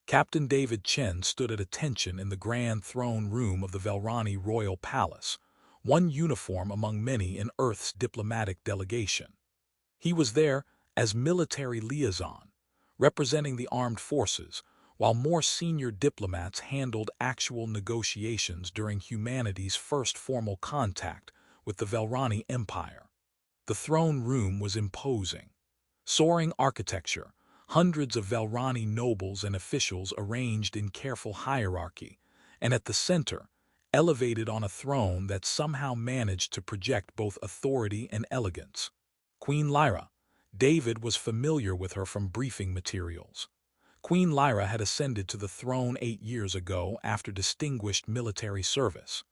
Captain David Chen stood at attention in the grand throne room of the Velrani royal palace, one uniform among many in Earth's diplomatic delegation. He was there as military liaison, representing the armed forces, while more senior diplomats handled actual negotiations during humanity's first formal contact with the Velrani Empire. The throne room was imposing. Soaring architecture, hundreds of Velrani nobles and officials arranged in careful hierarchy, and at the center, elevated on a throne that somehow managed to project both authority and elegance. Queen Lyra. David was familiar with her from briefing materials. Queen Lyra had ascended to the throne 8 years ago after distinguished military service.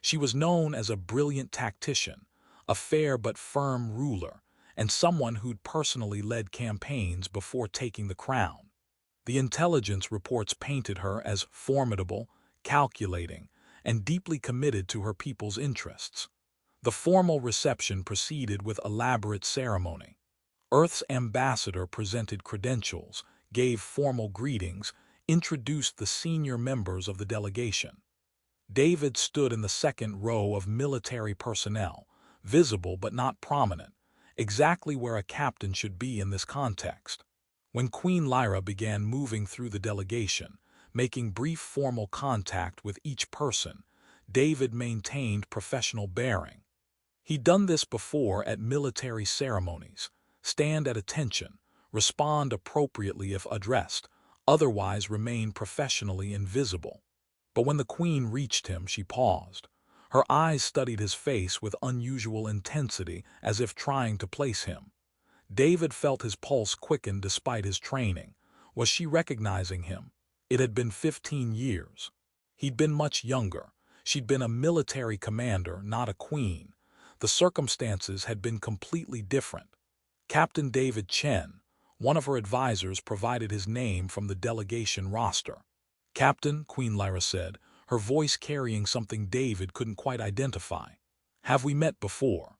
She was known as a brilliant tactician, a fair but firm ruler, and someone who'd personally led campaigns before taking the crown. The intelligence reports painted her as formidable, calculating, and deeply committed to her people's interests. The formal reception proceeded with elaborate ceremony. Earth's ambassador presented credentials, gave formal greetings, introduced the senior members of the delegation. David stood in the second row of military personnel, visible but not prominent, exactly where a captain should be in this context. When Queen Lyra began moving through the delegation, making brief formal contact with each person, David maintained professional bearing. He'd done this before at military ceremonies: stand at attention, respond appropriately if addressed, otherwise remain professionally invisible. But when the Queen reached him, she paused. Her eyes studied his face with unusual intensity, as if trying to place him. David felt his pulse quicken despite his training. Was she recognizing him? It had been 15 years. He'd been much younger. She'd been a military commander, not a queen. The circumstances had been completely different. Captain David Chen, one of her advisors, provided his name from the delegation roster. "Captain," Queen Lyra said, her voice carrying something David couldn't quite identify. "Have we met before?"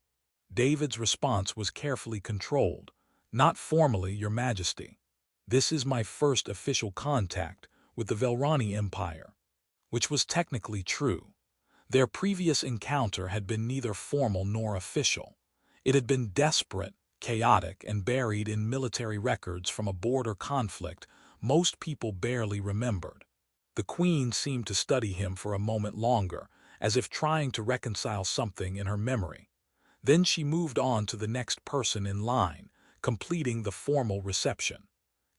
David's response was carefully controlled. "Not formally, Your Majesty. This is my first official contact with the Velrani Empire." Which was technically true. Their previous encounter had been neither formal nor official. It had been desperate, chaotic, and buried in military records from a border conflict most people barely remembered. The Queen seemed to study him for a moment longer, as if trying to reconcile something in her memory. Then she moved on to the next person in line, completing the formal reception.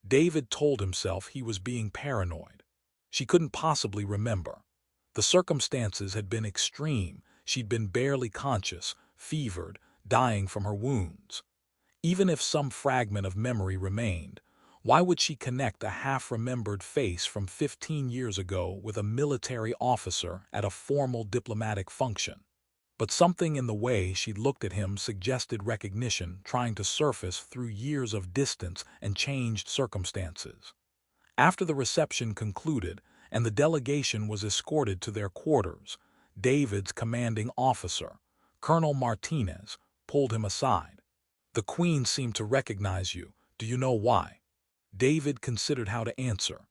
David told himself he was being paranoid. She couldn't possibly remember. The circumstances had been extreme. She'd been barely conscious, fevered, dying from her wounds. Even if some fragment of memory remained, why would she connect a half-remembered face from 15 years ago with a military officer at a formal diplomatic function? But something in the way she looked at him suggested recognition trying to surface through years of distance and changed circumstances. After the reception concluded and the delegation was escorted to their quarters, David's commanding officer, Colonel Martinez, pulled him aside. "The Queen seemed to recognize you. Do you know why?" David considered how to answer.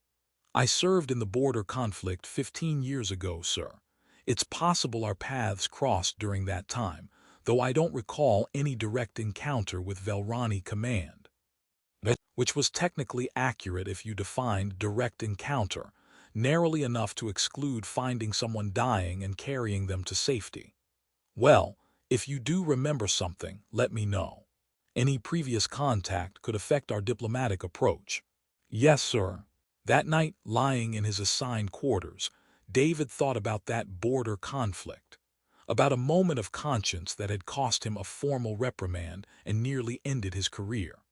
"I served in the border conflict 15 years ago, sir. It's possible our paths crossed during that time, though I don't recall any direct encounter with Velrani Command." Which was technically accurate if you defined direct encounter, narrowly enough to exclude finding someone dying and carrying them to safety. "Well, if you do remember something, let me know. Any previous contact could affect our diplomatic approach." "Yes, sir." That night, lying in his assigned quarters, David thought about that border conflict, about a moment of conscience that had cost him a formal reprimand and nearly ended his career,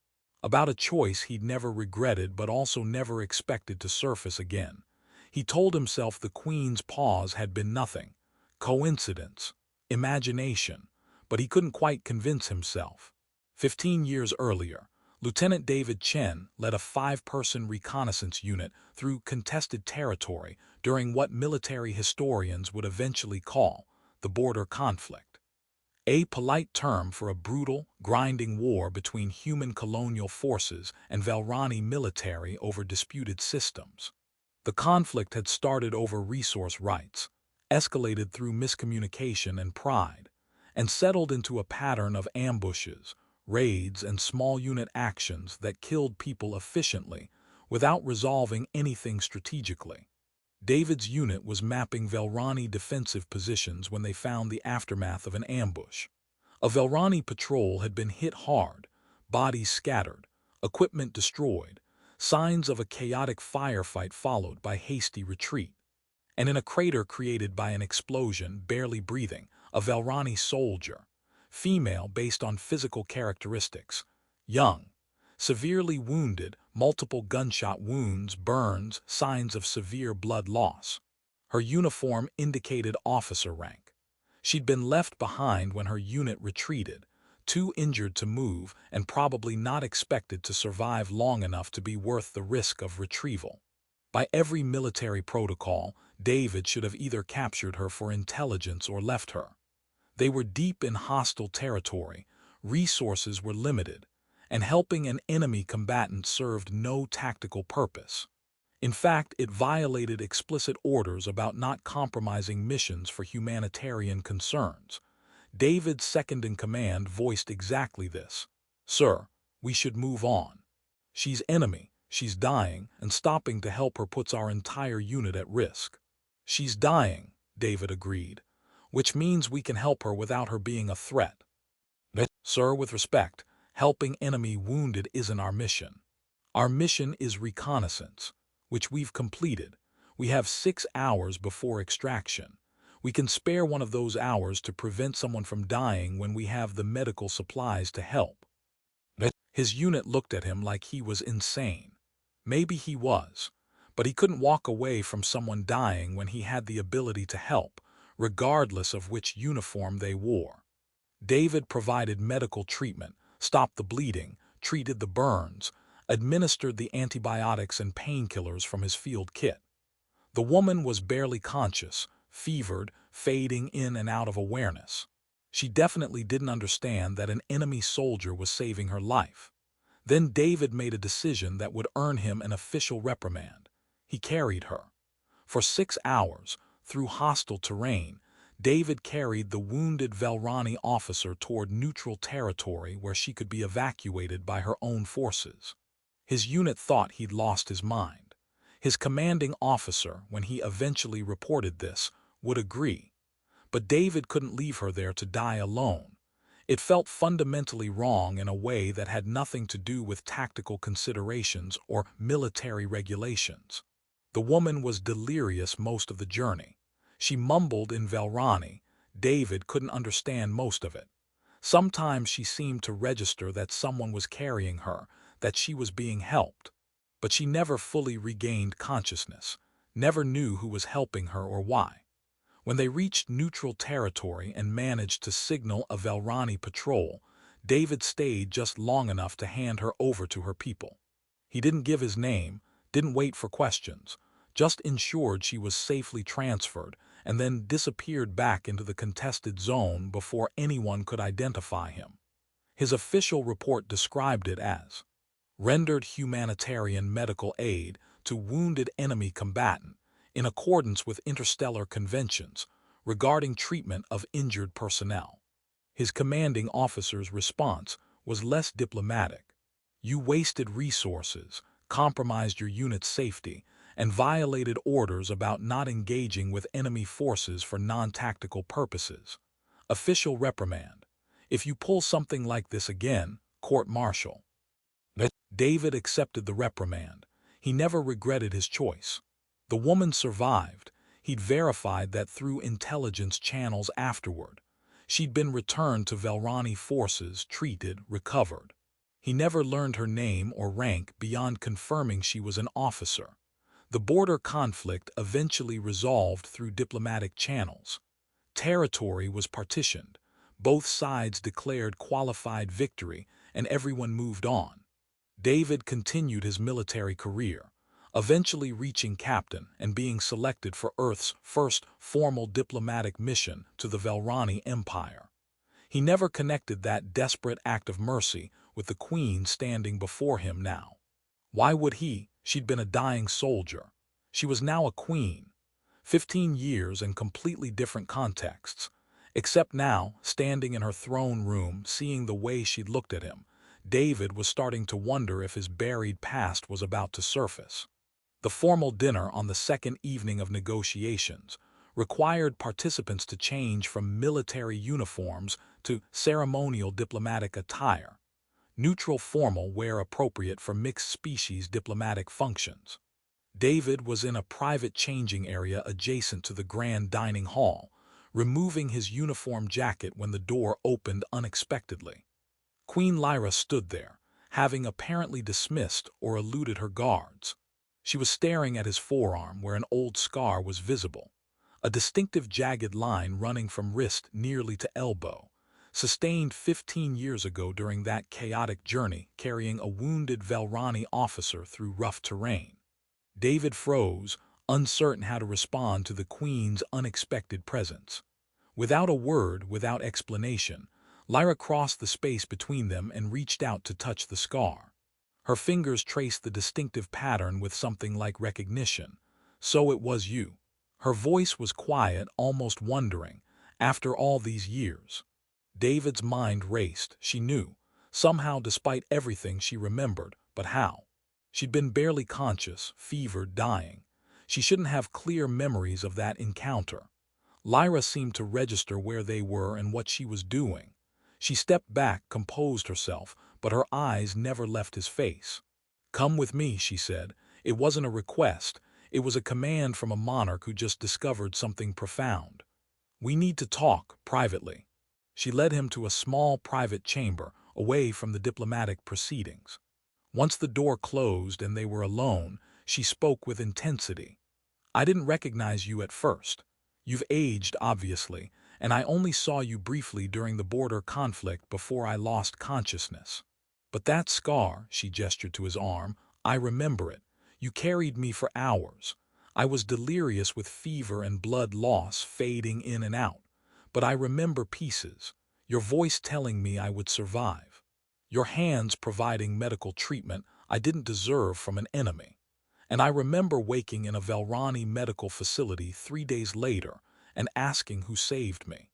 about a choice he'd never regretted but also never expected to surface again. He told himself the Queen's pause had been nothing, coincidence, imagination, but he couldn't quite convince himself. 15 years earlier, Lieutenant David Chen led a 5-person reconnaissance unit through contested territory during what military historians would eventually call the border conflict, a polite term for a brutal, grinding war between human colonial forces and Velrani military over disputed systems. The conflict had started over resource rights, escalated through miscommunication and pride, and settled into a pattern of ambushes, raids, and small unit actions that killed people efficiently without resolving anything strategically. David's unit was mapping Velrani defensive positions when they found the aftermath of an ambush. A Velrani patrol had been hit hard, bodies scattered, equipment destroyed, signs of a chaotic firefight followed by hasty retreat. And in a crater created by an explosion, barely breathing, a Velrani soldier, female based on physical characteristics, young, severely wounded, multiple gunshot wounds, burns, signs of severe blood loss. Her uniform indicated officer rank. She'd been left behind when her unit retreated, too injured to move and probably not expected to survive long enough to be worth the risk of retrieval. By every military protocol, David should have either captured her for intelligence or left her. They were deep in hostile territory, resources were limited, and helping an enemy combatant served no tactical purpose. In fact, it violated explicit orders about not compromising missions for humanitarian concerns. David's second-in-command voiced exactly this. "Sir, we should move on. She's enemy, she's dying, and stopping to help her puts our entire unit at risk." "She's dying," David agreed, "which means we can help her without her being a threat." "Sir, with respect, helping enemy wounded isn't our mission. Our mission is reconnaissance, which we've completed. We have 6 hours before extraction. We can spare one of those hours to prevent someone from dying when we have the medical supplies to help." His unit looked at him like he was insane. Maybe he was, but he couldn't walk away from someone dying when he had the ability to help, regardless of which uniform they wore. David provided medical treatment, stopped the bleeding, treated the burns, administered the antibiotics and painkillers from his field kit. The woman was barely conscious, fevered, fading in and out of awareness. She definitely didn't understand that an enemy soldier was saving her life. Then David made a decision that would earn him an official reprimand. He carried her. For 6 hours, through hostile terrain, David carried the wounded Velrani officer toward neutral territory where she could be evacuated by her own forces. His unit thought he'd lost his mind. His commanding officer, when he eventually reported this, would agree. But David couldn't leave her there to die alone. It felt fundamentally wrong in a way that had nothing to do with tactical considerations or military regulations. The woman was delirious most of the journey. She mumbled in Velrani. David couldn't understand most of it. Sometimes she seemed to register that someone was carrying her, that she was being helped. But she never fully regained consciousness, never knew who was helping her or why. When they reached neutral territory and managed to signal a Velrani patrol, David stayed just long enough to hand her over to her people. He didn't give his name, didn't wait for questions, just ensured she was safely transferred, and then disappeared back into the contested zone before anyone could identify him. His official report described it as rendered humanitarian medical aid to wounded enemy combatant in accordance with interstellar conventions regarding treatment of injured personnel. His commanding officer's response was less diplomatic. "You wasted resources, compromised your unit's safety, and violated orders about not engaging with enemy forces for non-tactical purposes. Official reprimand. If you pull something like this again, court-martial." David accepted the reprimand. He never regretted his choice. The woman survived. He'd verified that through intelligence channels afterward. She'd been returned to Velrani forces, treated, recovered. He never learned her name or rank beyond confirming she was an officer. The border conflict eventually resolved through diplomatic channels. Territory was partitioned. Both sides declared qualified victory, and everyone moved on. David continued his military career, eventually reaching captain and being selected for Earth's first formal diplomatic mission to the Velrani Empire. He never connected that desperate act of mercy with the Queen standing before him now. Why would he? She'd been a dying soldier. She was now a queen. 15 years in completely different contexts. Except now, standing in her throne room, seeing the way she'd looked at him, David was starting to wonder if his buried past was about to surface. The formal dinner on the second evening of negotiations required participants to change from military uniforms to ceremonial diplomatic attire, neutral formal where appropriate for mixed-species diplomatic functions. David was in a private changing area adjacent to the grand dining hall, removing his uniform jacket when the door opened unexpectedly. Queen Lyra stood there, having apparently dismissed or eluded her guards. She was staring at his forearm where an old scar was visible, a distinctive jagged line running from wrist nearly to elbow, sustained 15 years ago during that chaotic journey carrying a wounded Velrani officer through rough terrain. David froze, uncertain how to respond to the Queen's unexpected presence. Without a word, without explanation, Lyra crossed the space between them and reached out to touch the scar. Her fingers traced the distinctive pattern with something like recognition. "So it was you." Her voice was quiet, almost wondering, after all these years. David's mind raced, she knew, somehow despite everything she remembered, but how? She'd been barely conscious, fevered, dying. She shouldn't have clear memories of that encounter. Lyra seemed to register where they were and what she was doing. She stepped back, composed herself, but her eyes never left his face. "Come with me," she said. It wasn't a request. It was a command from a monarch who just discovered something profound. "We need to talk, privately." She led him to a small private chamber, away from the diplomatic proceedings. Once the door closed and they were alone, she spoke with intensity. "I didn't recognize you at first. You've aged, obviously, and I only saw you briefly during the border conflict before I lost consciousness. But that scar," she gestured to his arm, "I remember it. You carried me for hours. I was delirious with fever and blood loss fading in and out. But I remember pieces. Your voice telling me I would survive. Your hands providing medical treatment I didn't deserve from an enemy. And I remember waking in a Velrani medical facility 3 days later and asking who saved me."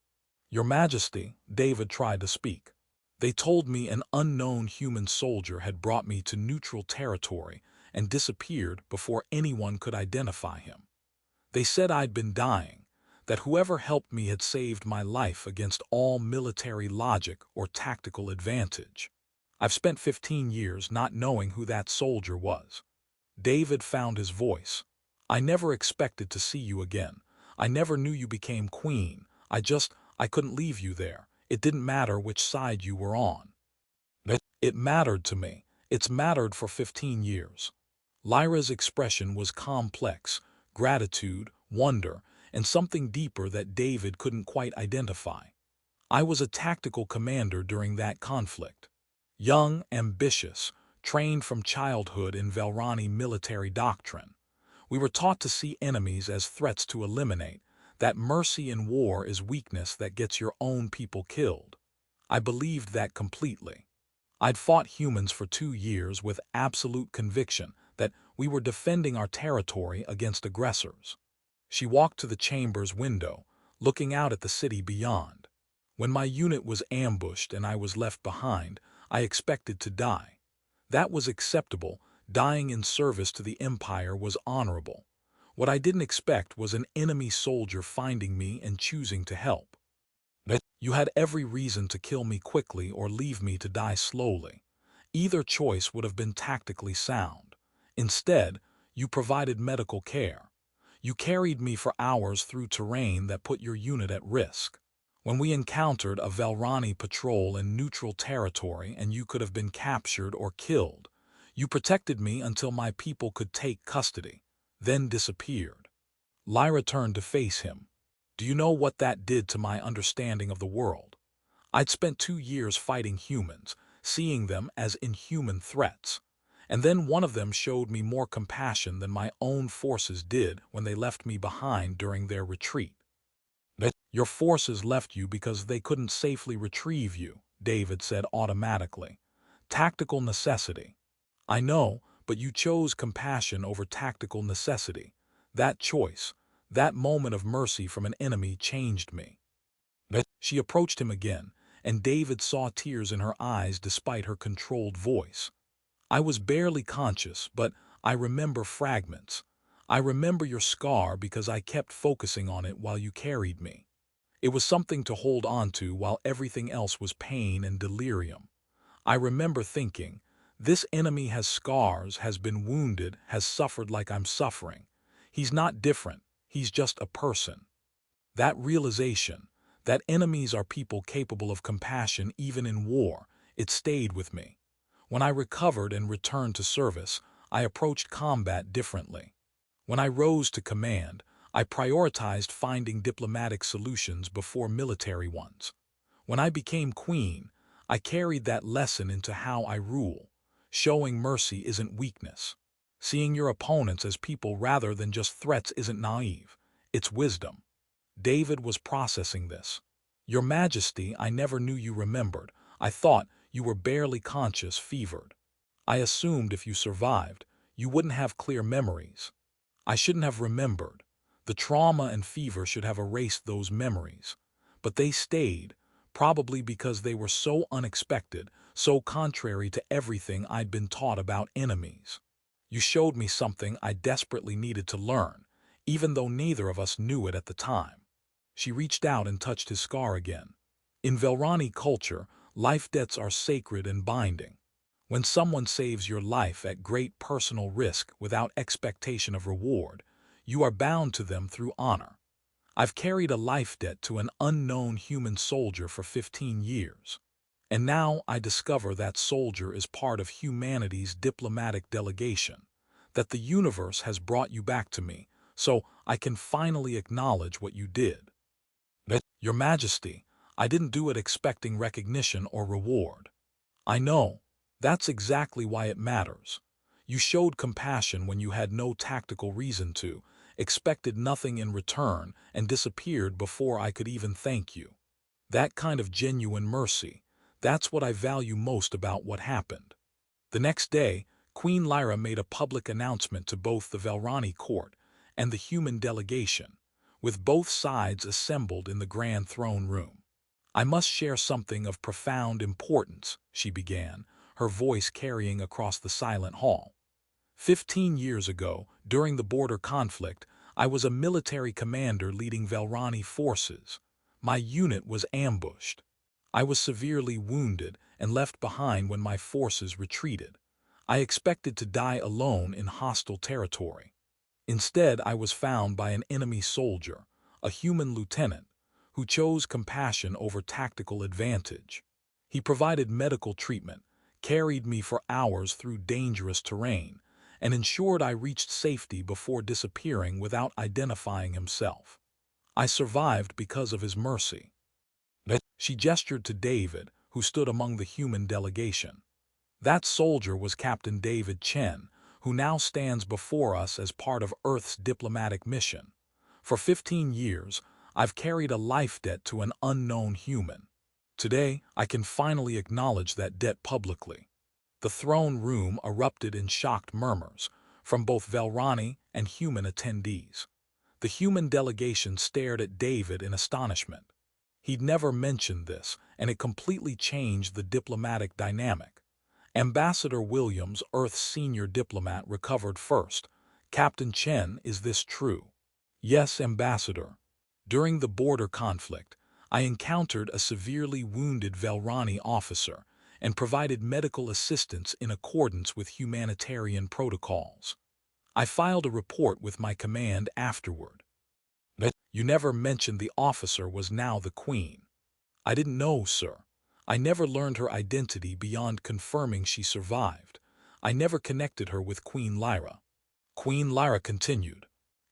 "Your Majesty," David tried to speak. "They told me an unknown human soldier had brought me to neutral territory and disappeared before anyone could identify him. They said I'd been dying, that whoever helped me had saved my life against all military logic or tactical advantage. I've spent 15 years not knowing who that soldier was." David found his voice. "I never expected to see you again. I never knew you became queen. I couldn't leave you there. It didn't matter which side you were on." "It mattered to me. It's mattered for 15 years." Lyra's expression was complex, gratitude, wonder, and something deeper that David couldn't quite identify. "I was a tactical commander during that conflict. Young, ambitious, trained from childhood in Velrani military doctrine. We were taught to see enemies as threats to eliminate, that mercy in war is weakness that gets your own people killed. I believed that completely. I'd fought humans for 2 years with absolute conviction that we were defending our territory against aggressors." She walked to the chamber's window, looking out at the city beyond. "When my unit was ambushed and I was left behind, I expected to die. That was acceptable. Dying in service to the Empire was honorable. What I didn't expect was an enemy soldier finding me and choosing to help. You had every reason to kill me quickly or leave me to die slowly. Either choice would have been tactically sound. Instead, you provided medical care. You carried me for hours through terrain that put your unit at risk. When we encountered a Velrani patrol in neutral territory and you could have been captured or killed, you protected me until my people could take custody, then disappeared." Lyra turned to face him. "Do you know what that did to my understanding of the world? I'd spent 2 years fighting humans, seeing them as inhuman threats. And then one of them showed me more compassion than my own forces did when they left me behind during their retreat." "Your forces left you because they couldn't safely retrieve you," David said automatically. "Tactical necessity." "I know, but you chose compassion over tactical necessity. That choice, that moment of mercy from an enemy changed me. She approached him again, and David saw tears in her eyes despite her controlled voice. I was barely conscious, but I remember fragments. I remember your scar because I kept focusing on it while you carried me. It was something to hold on to while everything else was pain and delirium. I remember thinking, this enemy has scars, has been wounded, has suffered like I'm suffering. He's not different, he's just a person. That realization, that enemies are people capable of compassion even in war, it stayed with me. When I recovered and returned to service, I approached combat differently. When I rose to command, I prioritized finding diplomatic solutions before military ones. When I became queen, I carried that lesson into how I rule. Showing mercy isn't weakness. Seeing your opponents as people rather than just threats isn't naive. It's wisdom. David was processing this. Your Majesty, I never knew you remembered. I thought you were barely conscious, fevered. I assumed if you survived, you wouldn't have clear memories. I shouldn't have remembered. The trauma and fever should have erased those memories. But they stayed, probably because they were so unexpected, so contrary to everything I'd been taught about enemies. You showed me something I desperately needed to learn, even though neither of us knew it at the time. She reached out and touched his scar again. In Velrani culture, life debts are sacred and binding. When someone saves your life at great personal risk without expectation of reward, you are bound to them through honor. I've carried a life debt to an unknown human soldier for 15 years. And now I discover that soldier is part of humanity's diplomatic delegation, that the universe has brought you back to me, so I can finally acknowledge what you did. Your Majesty, I didn't do it expecting recognition or reward. I know. That's exactly why it matters. You showed compassion when you had no tactical reason to, expected nothing in return, and disappeared before I could even thank you. That kind of genuine mercy, that's what I value most about what happened. The next day, Queen Lyra made a public announcement to both the Velrani court and the human delegation, with both sides assembled in the grand throne room. I must share something of profound importance, she began, her voice carrying across the silent hall. 15 years ago, during the border conflict, I was a military commander leading Velrani forces. My unit was ambushed. I was severely wounded and left behind when my forces retreated. I expected to die alone in hostile territory. Instead, I was found by an enemy soldier, a human lieutenant, who chose compassion over tactical advantage. He provided medical treatment, carried me for hours through dangerous terrain, and ensured I reached safety before disappearing without identifying himself. I survived because of his mercy. She gestured to David, who stood among the human delegation. That soldier was Captain David Chen, who now stands before us as part of Earth's diplomatic mission. For 15 years, I've carried a life debt to an unknown human. Today, I can finally acknowledge that debt publicly. The throne room erupted in shocked murmurs, from both Velrani and human attendees. The human delegation stared at David in astonishment. He'd never mentioned this, and it completely changed the diplomatic dynamic. Ambassador Williams, Earth's senior diplomat, recovered first. Captain Chen, is this true? Yes, Ambassador. During the border conflict, I encountered a severely wounded Velrani officer and provided medical assistance in accordance with humanitarian protocols. I filed a report with my command afterward. But you never mentioned the officer was now the Queen. I didn't know, sir. I never learned her identity beyond confirming she survived. I never connected her with Queen Lyra. Queen Lyra continued.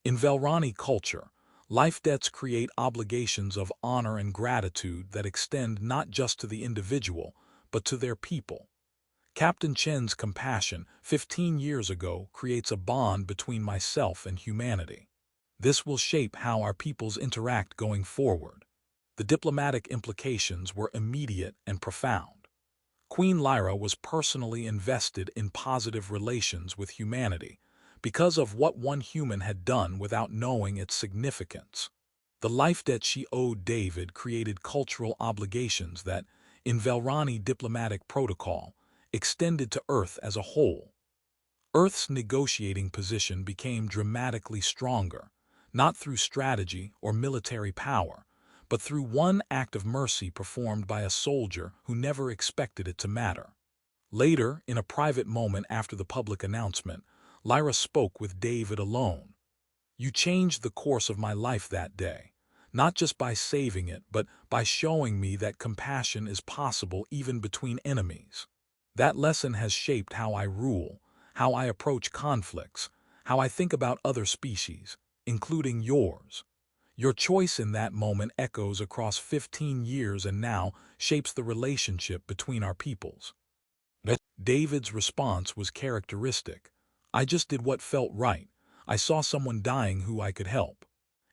In Velrani culture, life debts create obligations of honor and gratitude that extend not just to the individual, but to their people. Captain Chen's compassion 15 years ago creates a bond between myself and humanity. This will shape how our peoples interact going forward. The diplomatic implications were immediate and profound. Queen Lyra was personally invested in positive relations with humanity, because of what one human had done without knowing its significance. The life debt she owed David created cultural obligations that, in Velrani diplomatic protocol, extended to Earth as a whole. Earth's negotiating position became dramatically stronger, not through strategy or military power, but through one act of mercy performed by a soldier who never expected it to matter. Later, in a private moment after the public announcement, Lyra spoke with David alone. "You changed the course of my life that day, not just by saving it, but by showing me that compassion is possible even between enemies. That lesson has shaped how I rule, how I approach conflicts, how I think about other species, including yours. Your choice in that moment echoes across 15 years and now shapes the relationship between our peoples." David's response was characteristic. "I just did what felt right. I saw someone dying who I could help.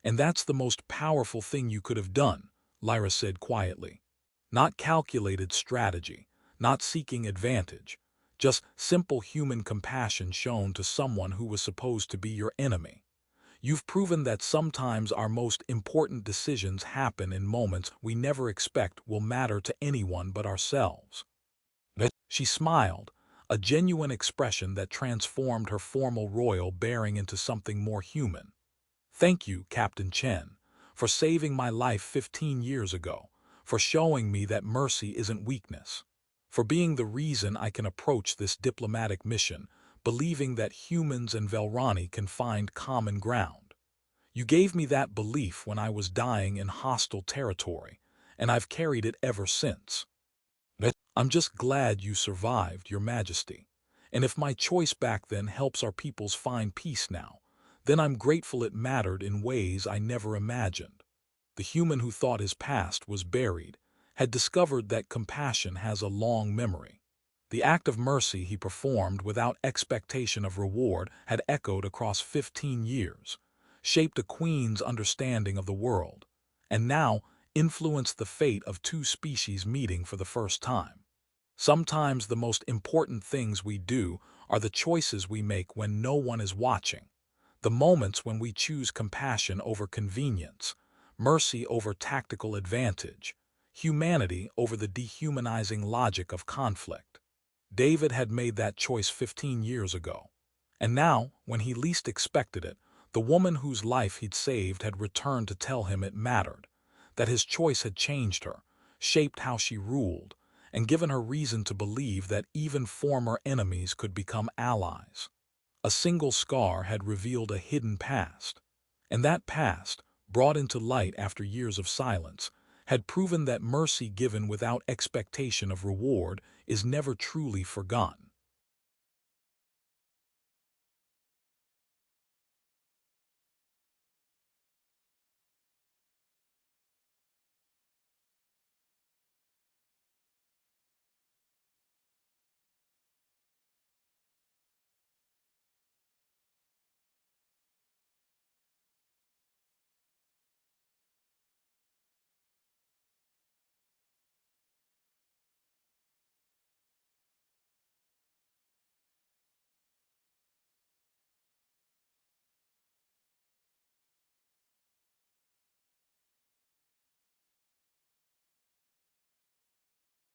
And that's the most powerful thing you could have done," Lyra said quietly. "Not calculated strategy, not seeking advantage, just simple human compassion shown to someone who was supposed to be your enemy. You've proven that sometimes our most important decisions happen in moments we never expect will matter to anyone but ourselves." She smiled, a genuine expression that transformed her formal royal bearing into something more human. "Thank you, Captain Chen, for saving my life 15 years ago, for showing me that mercy isn't weakness, for being the reason I can approach this diplomatic mission, believing that humans and Velrani can find common ground. You gave me that belief when I was dying in hostile territory, and I've carried it ever since. I'm just glad you survived, Your Majesty. And if my choice back then helps our peoples find peace now, then I'm grateful it mattered in ways I never imagined." The human who thought his past was buried had discovered that compassion has a long memory. The act of mercy he performed without expectation of reward had echoed across 15 years, shaped a queen's understanding of the world, and now influenced the fate of two species meeting for the first time. Sometimes the most important things we do are the choices we make when no one is watching, the moments when we choose compassion over convenience, mercy over tactical advantage, humanity over the dehumanizing logic of conflict. David had made that choice 15 years ago, and now, when he least expected it, the woman whose life he'd saved had returned to tell him it mattered, that his choice had changed her, shaped how she ruled, and given her reason to believe that even former enemies could become allies. A single scar had revealed a hidden past, and that past, brought into light after years of silence, had proven that mercy given without expectation of reward is never truly forgotten.